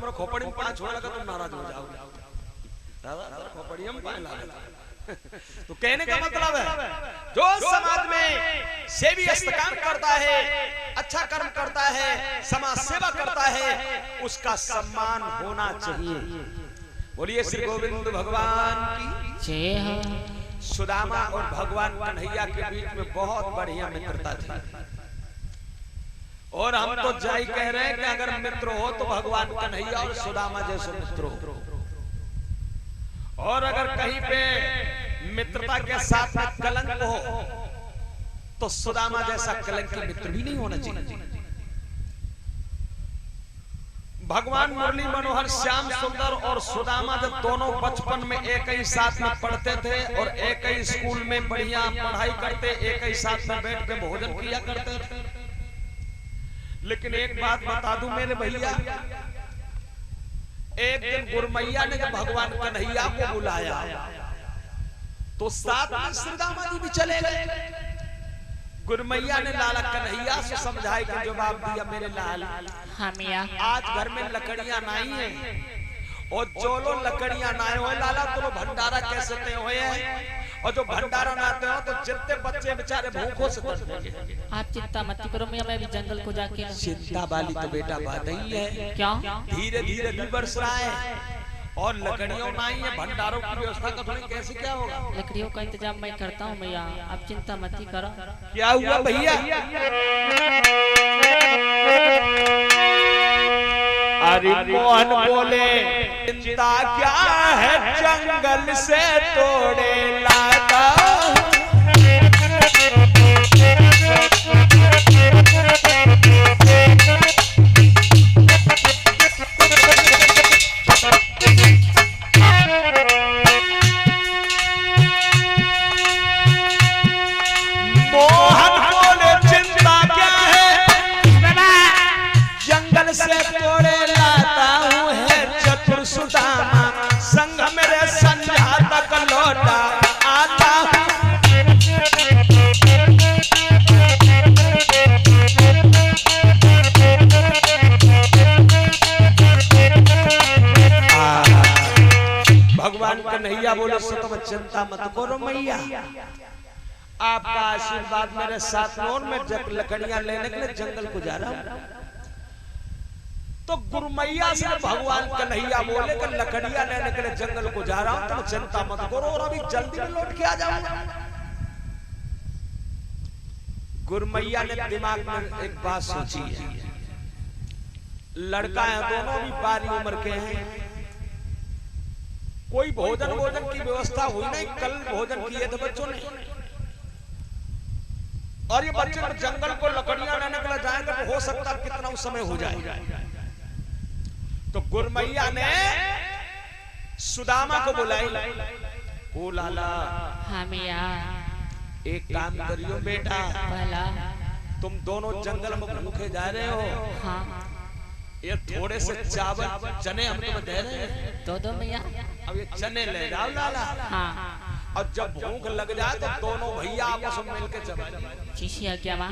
तुम खोपड़ी में पांच छोड़ लगा तुम नाराज हो जाओगे। दादा खोपड़ी में पांच ला तो कहने का मतलब है जो समाज में सेवी काम करता है, अच्छा कर्म करता है, समाज सेवा करता है, उसका सम्मान होना चाहिए। बोलिए श्री गोविंद भगवान की जय हो। सुदामा और भगवान कन्हैया के बीच में बहुत बढ़िया मित्रता थी और हम तो जाई कह रहे हैं कि अगर मित्र हो तो भगवान कन्हैया और सुदामा जैसे मित्र हो, और अगर कहीं पे मित्रता के साथ में कलंक हो तो सुदामा जैसा कलंकी मित्र भी नहीं होना चाहिए। भगवान मुरली मनोहर श्याम सुंदर और सुदामा जब दोनों बचपन में एक ही साथ में पढ़ते थे और एक ही स्कूल में बढ़िया पढ़ाई करते, एक ही साथ में बैठ के भोजन किया करते थे। लेकिन एक बात बता दूं मेरे भैया, एक दिन गुरमैया ने जब भगवान कन्हैया को बुलाया तो साथ में सुदामा जी भी चले गए। गुरमैया ने लाला कन्हैया से समझाई कि जवाब दिया, मेरे लाल आज घर में लकड़ियां नहीं है और जो लो लकड़ियां ना हो लाला तो भंडारा कैसे ते हुए हैं, और जो भंडारा ना आते हो तो जितने बच्चे बेचारे भूखों से तड़पेंगे। आप चिंता मत करो मियां, मैं भी जंगल को जाके चिंता वाली तो बेटा बात ही है। क्या धीरे धीरे भी बरस रहा है और लकड़ियों नहीं है, भंडारों की व्यवस्था का थोड़ी कैसे क्या होगा। लकड़ियों का इंतजाम मैं करता हूँ भैया, आप चिंता मत ही करो। क्या हुआ भैया? अरे मोहन बोले चिंता क्या है, जंगल से तोड़े लाता बोले सो तो चिंता मत करो मैया, आपका आशीर्वाद मेरे साथ में और मैं लकड़ियां लेने के लिए जंगल को जा रहा हूं। तो गुरमैया से भगवान कन्हैया बोले कि लकड़ियां लेने के लिए जंगल को जा रहा हूं, तो चिंता मत करो और अभी जल्दी में लौट के आ जाऊंगा। गुरमैया ने दिमाग में एक बात सोची है, लड़का है दोनों भी बारी उम्र के हैं, कोई भोजन की व्यवस्था हुई नहीं, कल भोजन किए थे बच्चों ने, और ये बच्चे जंगल को लकड़ियां लेने के लिए जाएंगे तो हो सकता है कितना उस समय हो जाए। तो गुरमैया ने सुदामा को बुलाई, ओ लाला हाँ मिया, एक काम करियो बेटा, तुम दोनों जंगल में भूखे जा रहे हो, हाँ ये थोड़े से चावल चने हम तुम्हें दे रहे हैं, दो मिया, अब ये चने ले जाओ लाला, हाँ, और जब भूख लग जाए तो दोनों भैया आपस में मिलकर चबा। क्या मां?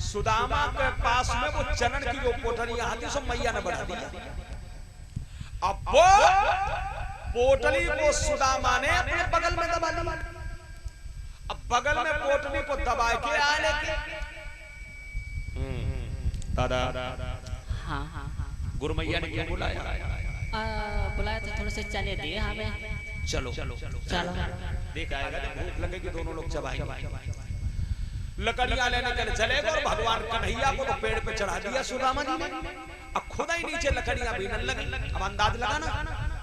सुदामा के पास में वो चनन की जो पोटलियां आती सब मैया ने बढ़ा दिया। अब वो पोटली को सुदामा ने अपने बगल में दबा ली। अब बगल में पोटली को दबा के आने के दादा हाँ हाँ गुरमैया ने क्या बुलाया? बुलाया तो थोड़े से चने दिए हमें। चलो देख आएगा जब भूख लगेगी दोनों लोग चबाएंगे। लकड़ियां लेने के लिए चले गए और भगवान कन्हैया को तो पेड़ पे चढ़ा दिया सुदामा जी ने। अब खुद ही नीचे लकड़ियां बीनने लगी। अब अंदाज लगा ना,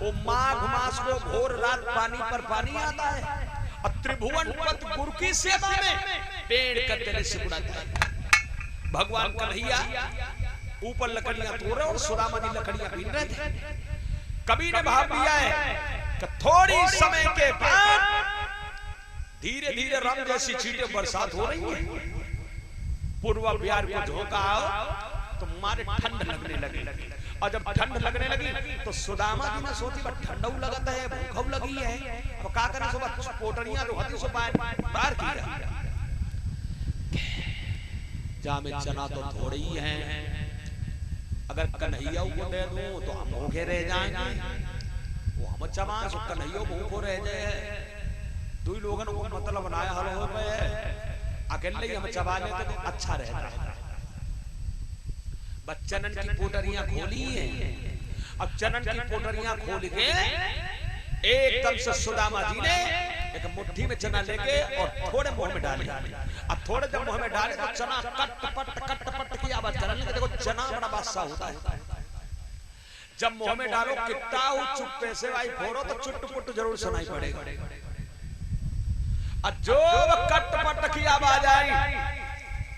वो माघ मास को भोर रात पानी पर पानी आता है और त्रिभुवन पत गुरु की सेवा में पेड़ का तले से उड़ाता है। भगवान कन्हैया ऊपर लकड़ियां तोड़ रहे और सुदामा जी लकड़ियां बीन रहे थे। कवि ने भाव दिया है कि थोड़ी समय के बाद धीरे धीरे रंग जैसी छींटें बरसात हो रही है। पूर्व बिहार को झोंका तो मारे ठंड लगने लगी, और जब ठंड लगने लगी तो सुदामा जी ने सोची बस ठंडऊ लगता है, भूख लगी है, तो क्या करें सुबह पोटरियां जो हती सो बाहर की जा में चना तो थोड़ी है, अगर कन्हैया को दे दूं तो हम भूखे रह जाएंगे, वो हम चमास कन्हैया भूखो रह जाए। दो ही लोगों को मतलब बनाया हल हो पे अकेले ही हम चबा लेते तो अच्छा रहता है। बच्चनन की पोटरियां खोली है, अब चनन की पोटरियां खोल के एकदम से सुदामा जी ने एक मुट्ठी में चना लेके और थोड़े मुंह में डाले। अब थोड़े जब मुंह में डाले तो चना कट पट की आवाज करने लगे। देखो चना बड़ा बादशाह होता है, जब मुंह में डालो कितना हो चुप्पे से भाई फोड़ो तो चुट पुट जरूर सुनाई पड़ेगा। अब जो कट पट की आवाज आई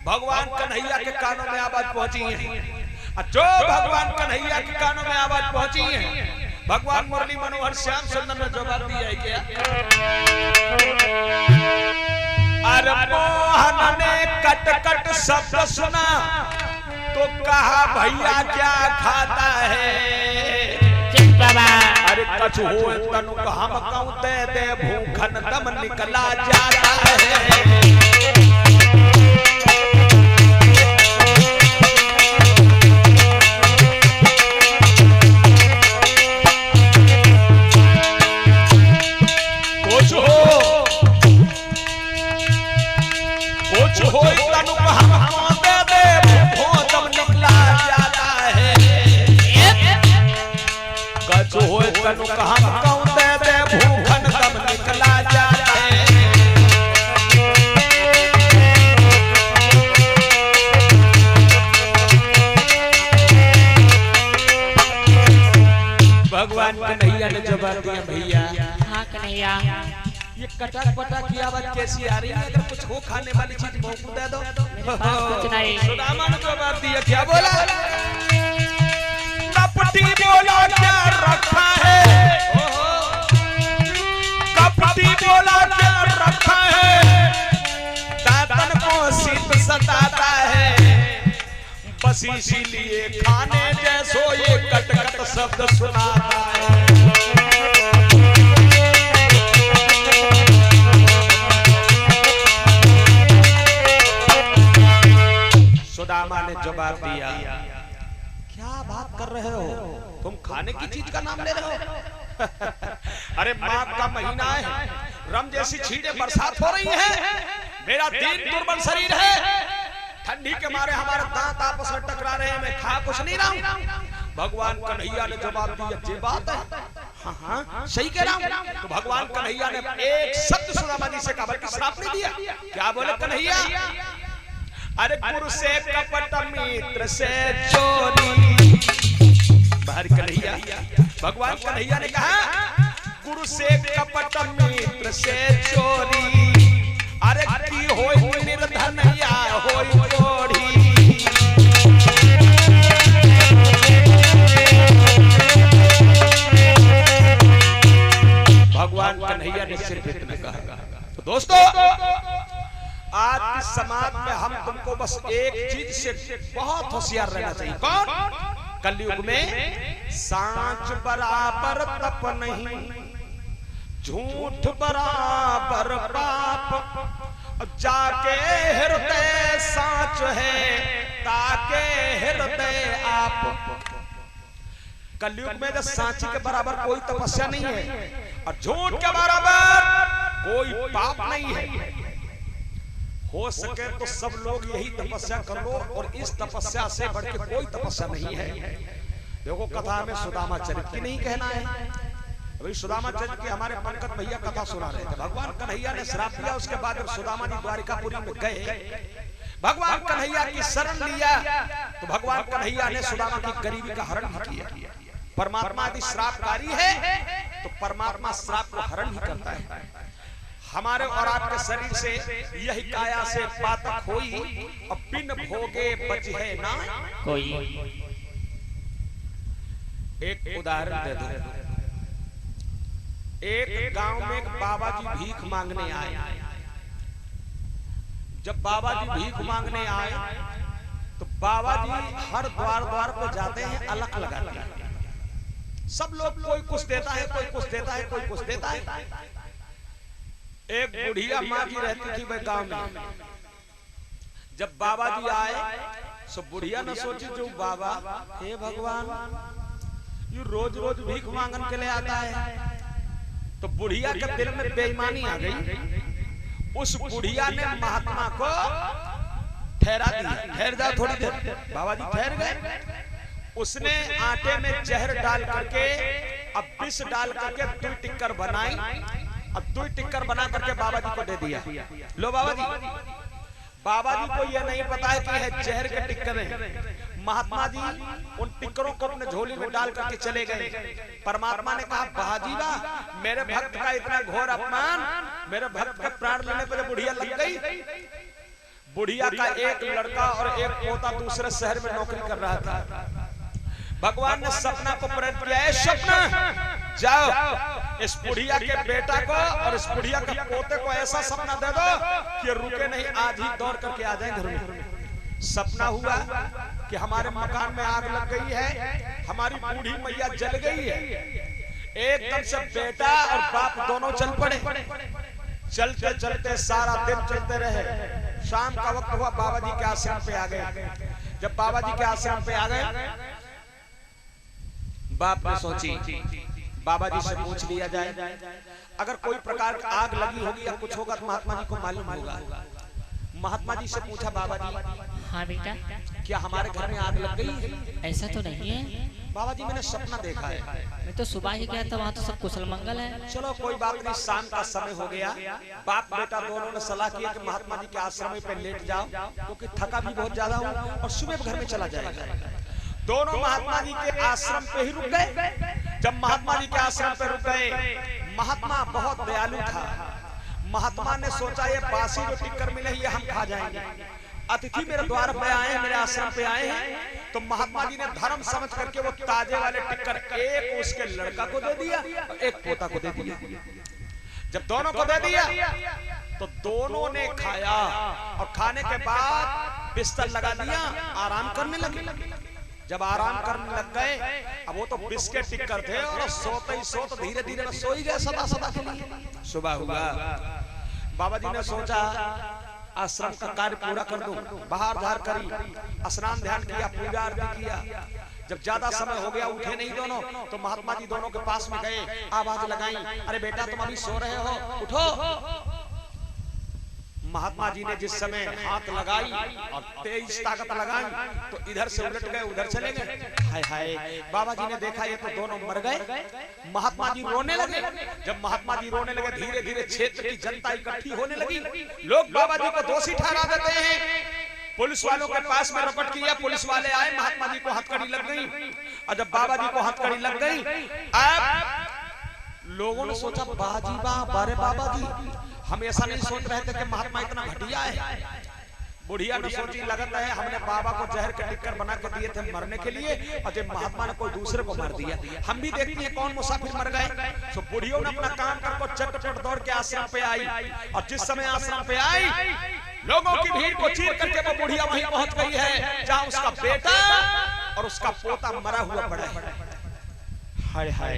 भगवान कन्हैया के कानों में आवाज पहुंची है। जो भगवान कन्हैया के कानों में आवाज पहुंची है, भगवान मुरली मनोहर श्याम सुंदर ने जवाब दिया है क्या? अरे मोहन ने कट कट शब्द सुना तो कहा भैया क्या खाता है? अरे कछु हो तनु हम कहूं दे दे भूखन दम निकला जाता है। भगवान कन्हैया ने जवाब दिया भैया। हाँ कन्हैया, ये कटक पटक की आवाज कैसी आ रही है? अगर कुछ हो खाने वाली चीज मुंह को दे दो। कुछ नहीं। सुदामा ने जवाब दिया, क्या बोला? कपटी बोला क्या रखा है? कपटी बोला क्या रखा है? दातन को शीत सताता है, बस इसीलिए खाने जैसो ये कट कट शब्द सुनाता है। सुदामा ने जवाब दिया, क्या बात कर रहे हो? तुम खाने की चीज का नाम ले रहे हो? अरे माघ का महीना है, रम जैसी छींटे बरसात हो रही है, मेरा दीन दुर्बल शरीर है, ठंडी के मारे हमारे दांत आपस में टकरा रहे हैं, मैं खा कुछ नहीं रहा हूं। भगवान कन्हैया ने जवाब दिया, ये बात है? हाँ हाँ सही कह रहा हूं। तो भगवान कन्हैया ने एक शब्द सुदामा जी से कहा, बल्कि श्राप नहीं दिया। क्या बोले कन्हैया? अरे गुरु से कपट मित्र से चोरी। बाहर कन्हैया, भगवान कन्हैया ने कहा गुरु से कपट मित्र से चोरी। अरे की होई निर्धनया होई कोढ़ी। भगवान कन्हैया ने सिर्फ इतना कहा। तो दोस्तों आज के समाज में हम तुमको बस एक चीज से बहुत होशियार रहना चाहिए। कौन? कलयुग में सांच बराबर तप नहीं, झूठ बराबर पाप, जाके हृदय सांच है ताके हृदय आप। कलयुग में जो सांची के बराबर कोई तपस्या नहीं है और झूठ के बराबर कोई पाप नहीं है। हो सके तो सब लोग यही तपस्या कर लो, और इस तपस्या से बढ़ के कोई तपस्या नहीं है। देखो कथा में सुदामा चरित्र की नहीं कहना है। अभी सुदामा चरित्र की हमारे पंकज भैया कथा सुना रहे थे। भगवान कन्हैया ने श्राप दिया, उसके बाद जब सुदामा जी द्वारिकापुरी में गए, भगवान कन्हैया की शरण लिया, तो भगवान कन्हैया ने सुदामा की गरीबी का हरण भी किया। परमात्मा यदि श्रापकारी है तो परमात्मा श्राप को हरण ही करता है। हमारे और आपके शरीर से यही काया से पातक होई, और बिन भोगे बच है ना कोई। एक उदाहरण दे दो। एक गांव में एक बाबा जी भीख मांगने आए। जब बाबा जी भीख मांगने आए तो बाबा जी हर द्वार द्वार पे जाते हैं, अलग लगाते हैं। सब लोग कोई कुछ देता है, कोई कुछ देता है, कोई कुछ देता है। एक बुढ़िया माँ की रहती थी वह गांव में। जब बाबा जी आए, सो बुढ़िया न सोची जो बाबा हे भगवान यू रोज रोज भीख मांगन के लिए आता है। तो बुढ़िया के दिल में बेईमानी आ गई। उस बुढ़िया ने महात्मा को ठहरा दिया, ठहर जाओ थोड़ी देर। बाबा जी ठहर गए। उसने आटे में जहर डाल करके अब विष डाल करके 2 टिक्कर बनाई। अब 2 टिक्कर बना करके बाबा जी को दे दिया। लो बाबा जी। बाबा जी को यह नहीं पता है कि यह जहर के टिक्कर है। महात्मा जी उन टिक्करों को अपने झोली में डाल करके चले गए। परमात्मा ने कहा बाजी वाह, मेरे भक्त का इतना घोर अपमान, मेरे भक्त के प्राण लेने पर बुढ़िया लग गई। बुढ़िया का एक लड़का और एक पोता दूसरे शहर में नौकरी कर रहा था। भगवान ने सपना को प्रेरित किया है, सपना जाओ इस बुढ़िया के बेटा को और इस बुढ़िया के पोते को ऐसा सपना दे दो कि रुके नहीं, आज ही दौड़ करके आ जाए घर में। सपना हुआ कि हमारे मकान में आग लग गई है, हमारी बूढ़ी मैया जल गई है। एकदम से बेटा और बाप दोनों चल पड़े। चलते चलते सारा दिन चलते रहे। शाम का वक्त हुआ, बाबा जी के आश्रम पे आ गए। जब बाबा जी के आश्रम पे आ गए, बाप ने सोची बाबा जी से पूछ लिया जाए, अगर कोई प्रकार की आग लगी होगी या कुछ होगा तो महात्मा जी को मालूम होगा। महात्मा जी से पूछा बाबा जी, हाँ बेटा, क्या हमारे घर में आग लग गई है? ऐसा तो नहीं है बाबा जी, मैंने सपना देखा है। मैं तो सुबह ही गया था, वहाँ तो सब कुशल मंगल है। चलो कोई बात नहीं, शाम का समय हो गया। बाप बेटा दोनों ने सलाह किया कि महात्मा जी के आश्रम पे लेट जाओ, क्योंकि थका भी बहुत ज्यादा हूँ और सुबह घर में चला जाएगा। दोनों महात्मा जी के आश्रम पे ही रुक गए। जब महात्मा जी के आश्रम पे रुक गए, महात्मा बहुत दयालु था। महात्मा ने सोचा ये बासी जो टिक्कर मिले ये हम खा जाएंगे। अतिथि मेरे द्वार पे आए हैं, मेरे आश्रम पे आए हैं, तो महात्मा जी ने धर्म समझ करके वो ताजे वाले टिक्कर एक उसके लड़का को दे दिया और एक पोता को दे दिया। जब दोनों को दे दिया तो दोनों ने खाया और खाने के बाद बिस्तर लगा दिया, आराम करने लगे। जब आराम करने लग गए, अब वो तो बिस्किट टिक्कर थे और सोते ही सोते धीरे धीरे सो ही गए सदा सदा के लिए। सुबह हुआ, बाबा जी ने सोचा आश्रम का कार्य पूरा कर दूं। बाहर धार करी, स्नान ध्यान किया, पूजा आरती किया। जब ज्यादा समय हो गया, उठे नहीं दोनों, तो महात्मा जी दोनों के पास में गए, आवाज लगाई, अरे बेटा तुम अभी सो रहे हो, उठो। महात्मा जी ने जिस समय हाथ लगाई और तेज ताकत लगाई तो इधर से उलट गए, उधर चले गए। हाय हाय, बाबा जी ने देखा ये तो दोनों मर गए। महात्मा जी रोने लगे। जब महात्मा जी रोने लगे, धीरे धीरे क्षेत्र की जनता इकट्ठी होने लगी। लोग बाबा जी को दोषी ठहरा देते हैं। पुलिस वालों के पास में रपट किया, पुलिस वाले आए, महात्मा जी को हथकड़ी लग गई। और जब बाबा जी को हथकड़ी लग गई, अब लोगों ने सोचा बाजी बारे बाबा जी, हम ऐसा नहीं सोच रहे थे कि महात्मा इतना घटिया है। बुढ़िया ने सोची, लगता है हमने बाबा को जहर के टिक्कर बना के दिए थे मरने के लिए, और जब महात्मा ने कोई दूसरे को मार दिया, हम भी देखती हैं कौन मुसाफिर मर गए। तो बुढ़िया ने अपना काम कर चटपट दौड़ के आश्रम पे आई। और जिस समय आश्रम पे आई, लोगों की भीड़ को चीर करके वो बुढ़िया वहीं पहुंच गई है जहां उसका बेटा और उसका पोता मरा हुआ पड़ा है। हाय हाय,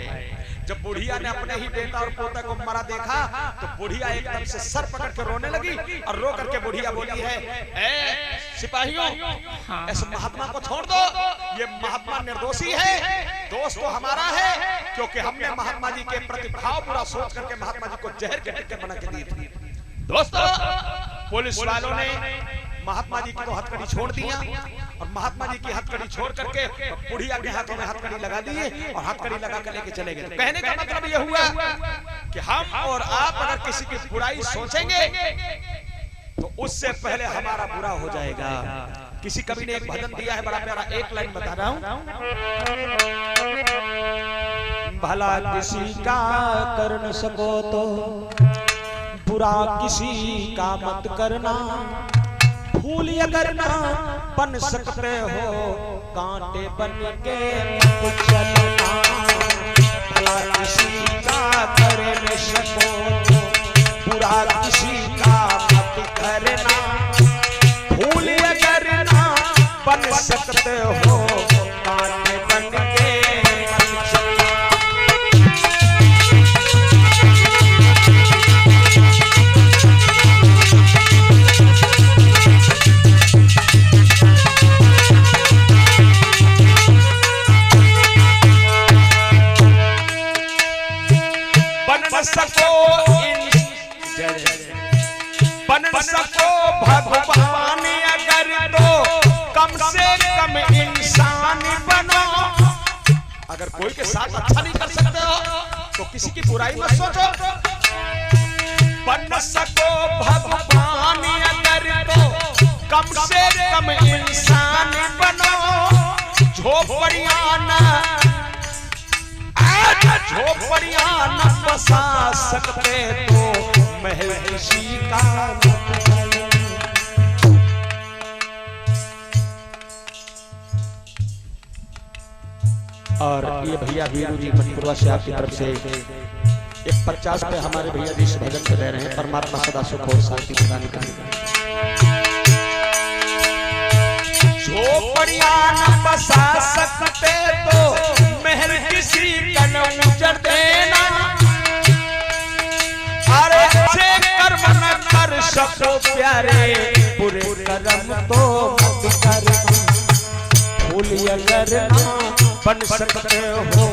जब बुढ़िया ने अपने ही बेटा और पोता को मरा देखा तो बुढ़िया एकदम से सर पकड़ के रोने लगी। और रो करके बुढ़िया बोली है, ए सिपाहियों, ऐसे महात्मा को छोड़ दो, ये महात्मा निर्दोषी है, दोष तो हमारा है, क्योंकि हमने महात्मा जी के प्रति भाव पूरा सोच करके महात्मा जी को जहर के टिक्कर बना के दिए थे। दोस्तों, पुलिस वालों ने महात्मा जी की तो हथकड़ी छोड़ दिया और महात्मा जी की हथकड़ी छोड़ करके बुढ़िया के हाथों में हथकड़ी लगा दिए और हथकड़ी लगा कर लेके चले गए। कहने का मतलब यह हुआ कि हम और आप अगर किसी की बुराई सोचेंगे तो उससे पहले हमारा बुरा हो जाएगा। किसी कवि ने एक भजन दिया है, बड़ा प्यारा, एक लाइन बता रहा हूं। भला किसी का कर न सको तो बुरा किसी का मत करना, फूल अगर ना बन सकते हो कांटे बन के मत चलना। भला किसी का कर न सको तो बुरा किसी का मत करना, फूल अगर ना बन सकते हो कांटे बन के मत चलना। सको बन सको भगवान अगर तो कम से कम इंसान बनो। अगर कोई के साथ अच्छा नहीं कर सकते हो तो किसी की बुराई मत सोचो। बन सको भगवान अगर तो कम से कम इंसान बनो। झोपड़ियां न बसा सकते तो महल किसी का और ये भैया वीरू जी मणिपुरवा से आपकी तरफ से 150 पे हमारे भैया जी से भजन कर रहे हैं। परमात्मा सदा सुख और शांति प्रदान करें। झोपड़ियां न बसा सकते तो महल किसी का न उजड़ देना। अरे अच्छे कर्म न कर सको प्यारे बुरे कर्म तो मत करना। फूल अगर ना बन सकते हो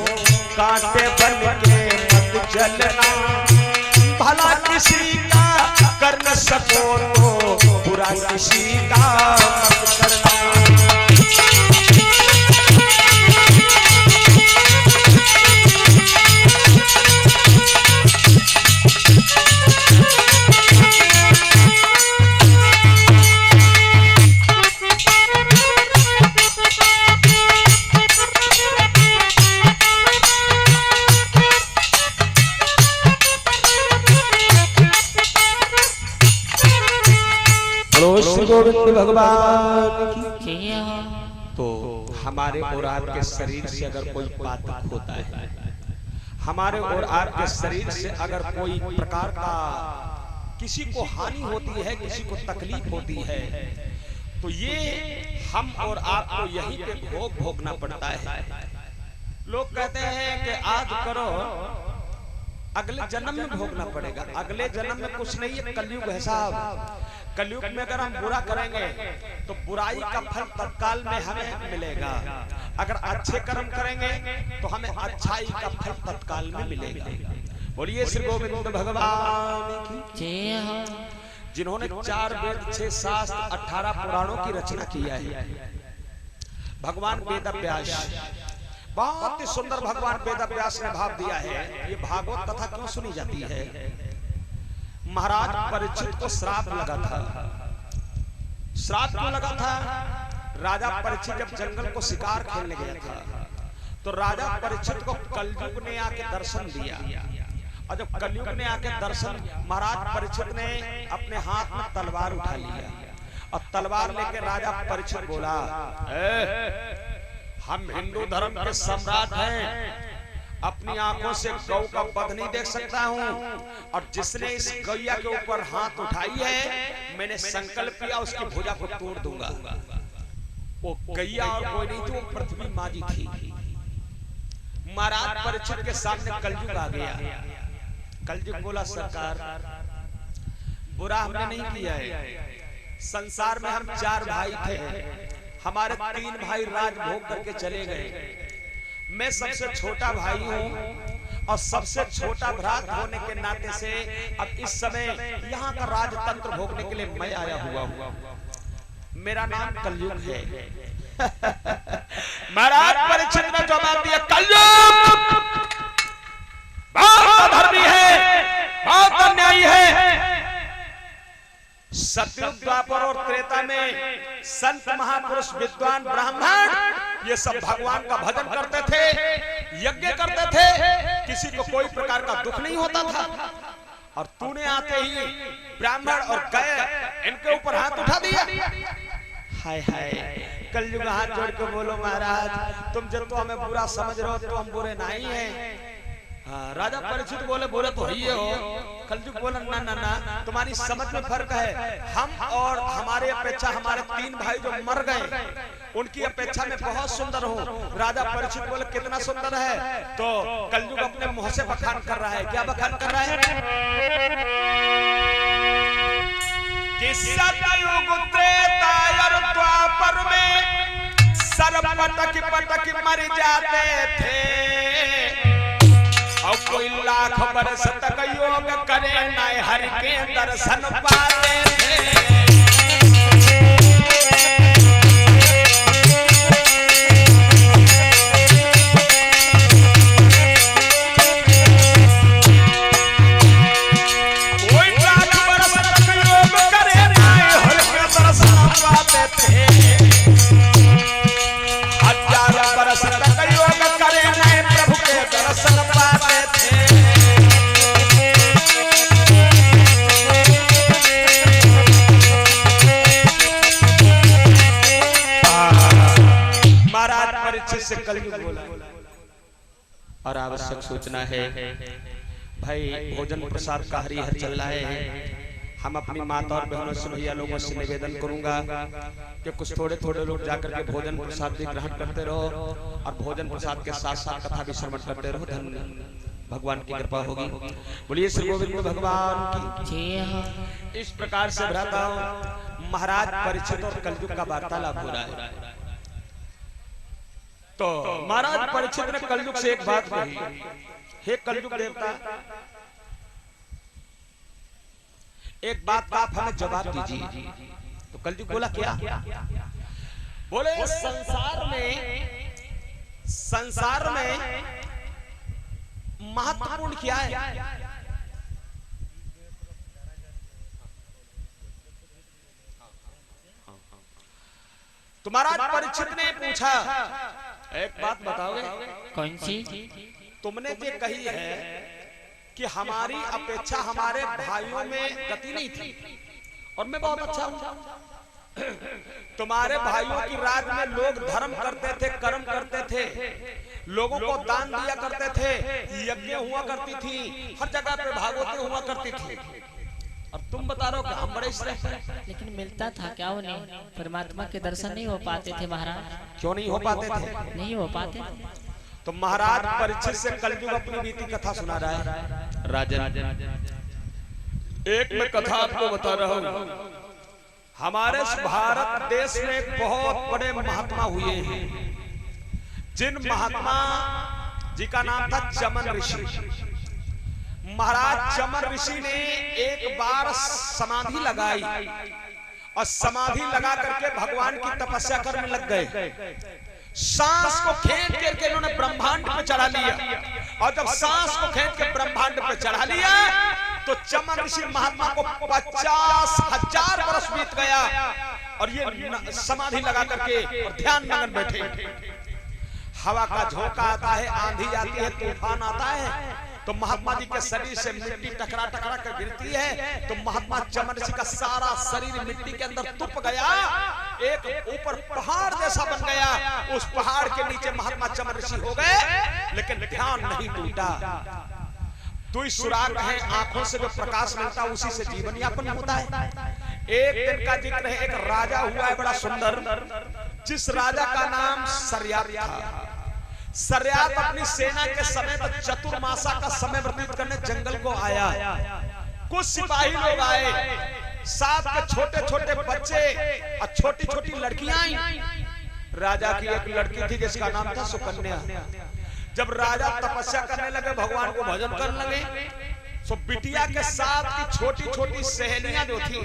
कांटे बन के मत जलना। भला किसी का कर न सको तो बुरा किसी का मत करना। गोविंद भगवान की। तो हमारे और आपके शरीर से अगर कोई पातक होता है, हमारे और आपके शरीर से अगर कोई प्रकार का किसी को हानि होती है, किसी को तकलीफ होती है, तो ये हम और आपको यहीं पे भोगना पड़ता है। लोग कहते हैं कि आज करो अगले जन्म में भोगना पड़ेगा। अगले जन्म में कुछ नहीं है, कलयुग है साहब। कलयुग में अगर हम बुरा करेंगे तो बुराई का फल तत्काल में हमें मिलेगा। अगर अच्छे कर्म करेंगे तो हमें अच्छाई का फल तत्काल में मिलेगा। बोलिए श्री गोविंद भगवान की जय हो। जिन्होंने 4 वेद 6 शास्त्र 18 पुराणों की रचना किया है, भगवान वेद व्यास, बहुत ही सुंदर भगवान वेद व्यास ने भाव दिया है। ये भागवत कथा क्यों सुनी जाती है? महाराज परीक्षित को श्राप लगा था। श्राप क्यों लगा था? राजा परीक्षित जब जंगल को शिकार खेलने गया था तो राजा परीक्षित को कलयुग ने आके दर्शन दिया। और जब कलयुग ने आके दर्शन, महाराज परीक्षित ने अपने हाथ में तलवार उठा लिया और तलवार लेके राजा परीक्षित बोला, हम हिंदू धर्म के सम्राट हैं, अपनी आंखों से गौ का वध नहीं देख सकता हूं, और जिसने इस गैया के ऊपर हाथ उठाई है मैंने संकल्प किया उसकी भुजा को तोड़ दूंगा। वो गैया और कोई नहीं थी, वो पृथ्वी माँ जी थी। महाराज परीक्षित के सामने कलयुग आ गया। कलयुग बोला, सरकार बुरा हमने नहीं किया है, संसार में हम 4 भाई थे, हमारे 3 भाई राजभोग करके चले गए, मैं सबसे छोटा भाई हूँ और सबसे छोटा भ्रात होने के नाते से अब इस समय यहाँ का राजतंत्र भोगने के लिए मैं आया हुआ हूँ। मेरा नाम कलयुग है। महाराज परीक्षित ने जवाब दिया, कलयुग बहुत अधर्मी है, बहुत अन्यायी है। सतयुग द्वापर और त्रेता में संत महापुरुष विद्वान ब्राह्मण ये सब भगवान का भजन करते थे, यज्ञ करते थे, किसी को कोई प्रकार का दुख नहीं होता था। और तूने आते ही ब्राह्मण और गए इनके ऊपर हाथ उठा दिया। हाय हाय, कलयुग हाथ जोड़ के बोलो, महाराज तुम जब तो हमें बुरा समझ रहे हो तो हम बुरे नहीं हैं। राजा परीक्षित बोले, बुरे तो ही हो। कलयुग बोला, ना ना ना, तुम्हारी समझ में फर्क है। हम और हमारे अपेक्षा हमारे 3 भाई जो मर गए उनकी अपेक्षा में बहुत सुंदर हूँ। राजा परीक्षित बोले, कितना सुंदर है? तो कलयुग अपने मुंह से बखान कर रहा है। क्या बखान कर रहा है? कि सतयुग त्रेता और द्वापर में सर्प पटक पटक मर जाते थे और कोई लाख बरस तक योग करे न हर के दर्शन पाते थे। से कलयुग बोला और आवश्यक सूचना है भाई, भोजन प्रसाद का हरिहर चल रहा है। हम अपनी माता और बहनों से भैया लोगों से निवेदन करूंगा कि कुछ थोड़े थोड़े लोग जाकर के भोजन प्रसाद भी ग्रहण करते रहो और भोजन प्रसाद के साथ साथ कथा भी श्रवण करते रहो। धन्य भगवान की कृपा होगी। बोलिए श्री गोविंद भगवान की। इस प्रकार से भ्राता महाराज परीक्षित और कलयुग का वार्तालाप हो रहा है। तो महाराज परीक्षित ने कलयुग से एक बात कही, हे कलयुग देवता, एक बात का आप हमें जवाब दीजिए। तो कलयुग बोला क्या? बोले संसार में महत्वपूर्ण क्या है? तो महाराज परीक्षित ने पूछा, एक बात बताओगे? कौन सी? तुमने ये कही है कि हमारी अपेक्षा हमारे भाइयों में गति नहीं थी और मैं बहुत अच्छा हूं। तुम्हारे भाइयों की राज में लोग धर्म करते थे, कर्म करते थे, लोगों को दान दिया करते थे, यज्ञ हुआ करती थी, हर जगह पे भागवतें हुआ करती थी, और तुम बता रहे हो कि हम बड़े श्रेष्ठ हैं। लेकिन मिलता था क्या उन्हें? परमात्मा के दर्शन नहीं हो पाते थे महाराज। क्यों नहीं हो पाते थे? नहीं हो पाते थे। तो महाराज परीक्षित से कलयुग अपनी बीती कथा सुना रहा है। राजन, एक मैं कथा आपको बता रहा हूँ। हमारे भारत देश में बहुत बड़े महात्मा हुए हैं, जिन महात्मा जी का नाम था चमन ऋषि। महाराज चमन ऋषि ने एक बार समाधि लगाई और समाधि लगा करके भगवान की तपस्या करने लग गए। सांस को खींच करके इन्होंने ब्रह्मांड पे चढ़ा लिया, और जब सांस को खींच के ब्रह्मांड पे चढ़ा लिया तो चमन ऋषि महात्मा को 50,000 वर्ष बीत गया और ये समाधि लगा करके और ध्यान मगन बैठे। हवा का झोंका आता है, आंधी आती है, तूफान आता है, तो महात्मा जी के शरीर से मिट्टी टकरा टकरा कर गिरती है, तो महात्मा चमन ऋषि का सारा शरीर मिट्टी के अंदर तुप गया, एक ऊपर पहाड़ जैसा बन गया। उस पहाड़ के नीचे महात्मा चमन ऋषि हो गए, लेकिन ध्यान नहीं टूटा। दुई सुराग है, आंखों से जो प्रकाश मिलता है उसी से जीवन यापन होता है। एक दिन का जिक्र है, एक राजा हुआ है बड़ा सुंदर, जिस राजा का नाम सरयात था। सरयात अपनी सेना के समेत चतुर्मासा का समय व्यतीत करने जंगल को आया। कुछ सिपाही लोग आए, साथ के छोटे छोटे बच्चे और छोटी छोटी लड़कियां आई। राजा की एक लड़की थी जिसका नाम था सुकन्या। जब राजा तपस्या करने लगे, भगवान को भजन करने लगे, तो बिटिया के साथ की छोटी छोटी सहेलियां जो थी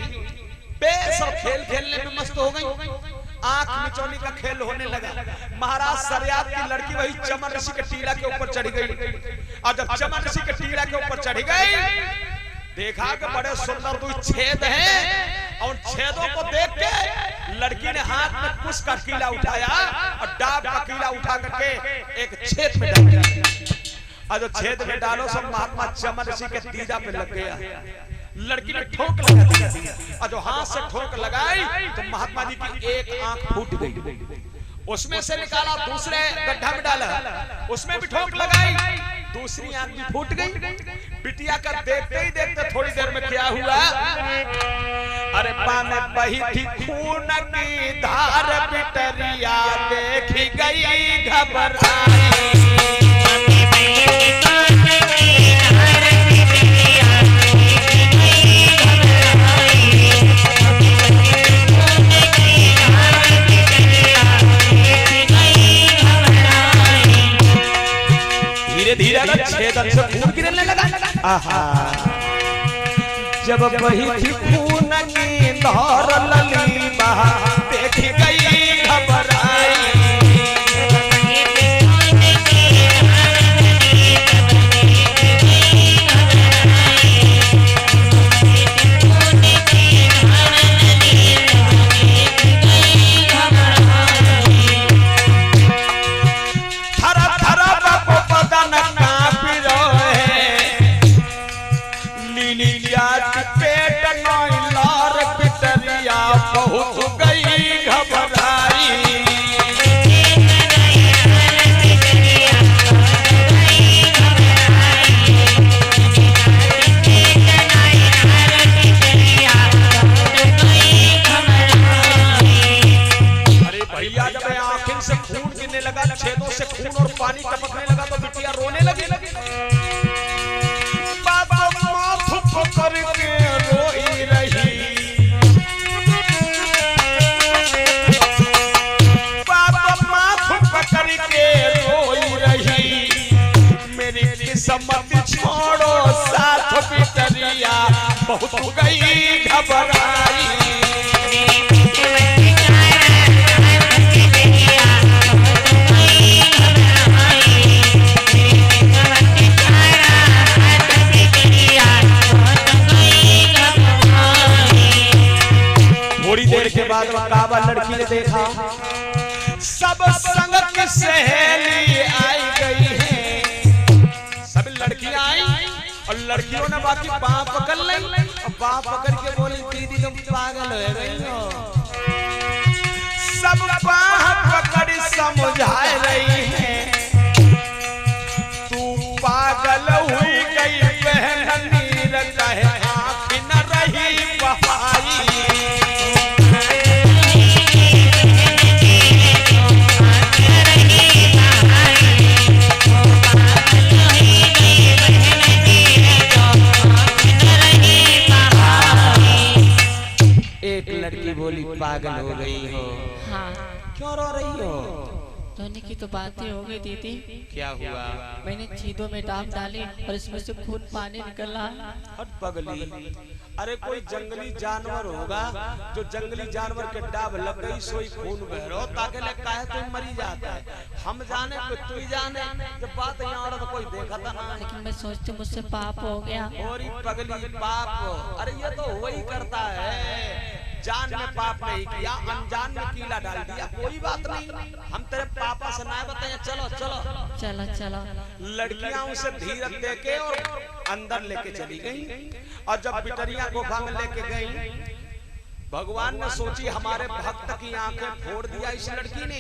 बेस और खेल खेलने में मस्त हो गई। आंख मिचौनी का खेल होने लगा। महाराज सरयात की लड़की वही चमन ऋषि के टीला के ऊपर चढ़ गई, और जब चमन ऋषि के टीला के ऊपर चढ़ गई, देखा कि बड़े सुंदर दो छेद हैं, और छेदों को देख के लड़की ने हाथ में कुश का कीला उठाया और डाब का कीला उठा करके एक छेद में डाल दिया। और जो छेद में डालो सब महात्मा चमन ऋषि के तीजा पे लग गया। लड़की ने ठोक लगा दी, और जो हाथ से ठोक लगाई तो महात्मा जी की एक आंख फूट गई। उसमें से निकाला, दूसरे गड्ढा में डाला, उसमें भी ठोक लगाई, दूसरी आंख भी फूट गई। बिटिया का देखते ही देखते थोड़ी देर में क्या हुआ, अरे पान बही थी खून की धार, बिटरिया देखी गई घबराई। धीरे धीरे अगर छेदन से खून गिरने लगा। आहा जब वही थी खून की धार लली बहा देख गई घबराई। बहुत गई घबराई। अरे भैया जब आखिर से खून गिरने लगा, छेदों से खून और पानी टपकने लगा तो बिटिया रोने लगी। बाबा माथ पकड़ के रोई रही। सम्मत छोड़ो साथ बिटरिया बहुत गई घबराई। थोड़ी देर के बाद काबा लड़की ने देखा सब संग की सहेली आई गई है। लड़कियां आई और लड़कियों ने बाकी बाह पकड़ ली और बाह पकड़ के बोली दीदी तुम पागल हो गई हो। सब बाह पकड़ समझा रही है तू पागल हुई गई बहन नीर कहे आँख न रही बहाई। लड़की बोली पागल हो गई हो। हाँ क्यों रो रही हो? रोने की तो बात ही हो गई दीदी। क्या हुआ? मैंने छेदों में डाब डाली और इसमें से खून पानी निकला। हट पगली, अरे कोई जंगली जानवर होगा जो जंगली जानवर के डाब लग गई सोई खून बह रहा ताकि लगता है तुम मरी जाता है। हम जाने कोई तू ही जाने। जब बात यहाँ और तो कोई देखा था ना। लेकिन मैं सोचती मुझसे पाप हो गया। और पगली पाप, अरे ये तो वही करता है। जान में पाप नहीं किया, अनजान में कीला डाल दिया, कोई बात नहीं। हम तेरे पापा से ना बताएं। चलो चलो चलो चलो। लड़कियां उसे धीरज देके और अंदर लेके चली गई। और जब बिटरिया गुफा में लेके गई, भगवान ने सोची हमारे भक्त की आंखें फोड़ दिया इस लड़की ने।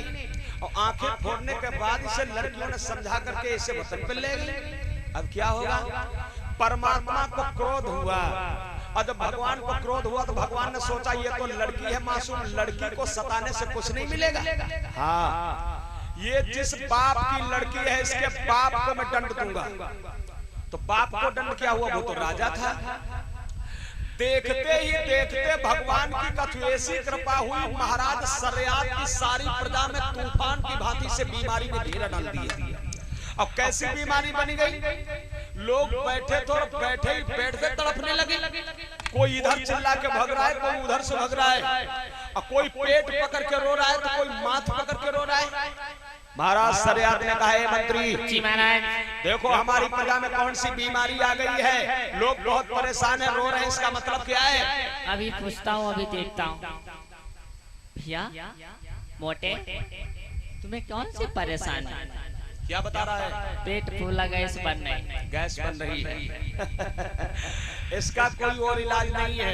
और आंखें फोड़ने के बाद इसे लड़कियों ने समझा करके इसे वतन पे ले गई। अब क्या होगा? परमात्मा को क्रोध हुआ और जब भगवान को क्रोध हुआ तो भगवान ने सोचा ये तो लड़की है मासूम, लड़की को सताने से कुछ नहीं मिलेगा। हाँ, ये जिस बाप की लड़की है इसके बाप को मैं दंड दूंगा। तो बाप को दंड क्या हुआ? वो तो राजा था। देखते ही देखते भगवान की कछु ऐसी कृपा हुई, महाराज सरयाद की सारी प्रजा में तूफान की भांति से बीमारी में घेरा डाल दिया। अब कैसी बीमारी बनी गई? लोग बैठे तो बैठे ही पेट से तड़पने लगे। कोई इधर चिल्ला के भग रहा है, कोई उधर से भग रहा है, और कोई पेट पकड़ के रो रहा है तो कोई माथ पकड़ के रो रहा है। महाराज सरयाद ने कहा, मंत्री जी महाराज, देखो हमारी प्रजा में कौन सी बीमारी आ गई है, लोग बहुत परेशान है, रो रहे हैं, इसका मतलब क्या है? अभी पूछता हूँ, अभी देखता हूँ। भैया मोटे, तुम्हें कौन सी परेशान है? क्या बता रहा है? पेट फूला, गैस बन रही, गैस बन रही है। इसका कोई और इलाज नहीं है।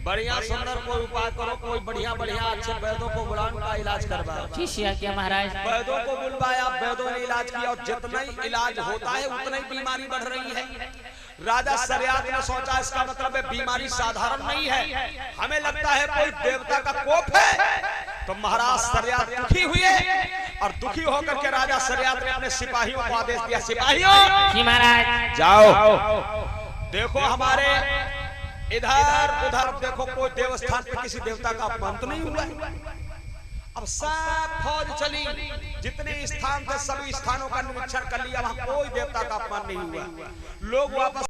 बढ़िया सुंदर कोई उपाय करो, कोई बढ़िया बढ़िया अच्छे वैद्यों को बुलाओ, उनका इलाज करवाओ। क्या महाराज? वैद्यों को बुलवाया, वैद्यों ने इलाज किया और जितना ही इलाज होता है उतना ही बीमारी बढ़ रही है। राजा सरयाद ने सोचा इसका मतलब है बीमारी साधारण नहीं है, हमें लगता है कोई देवता का कोप है। तो महाराज सरयाद दुखी हुए और दुखी होकर के राजा सरयाद ने अपने सिपाहियों को आदेश दिया, सिपाहियों जी महाराज जाओ, देखो हमारे इधर उधर देखो कोई देवस्थान पे किसी देवता का अपमान तो नहीं हुआ। अब सब फौज चली, जितने स्थान थे सभी स्थानों का निरीक्षण कर लिया, वहां कोई देवता का अपमान नहीं हुआ। लोग वापस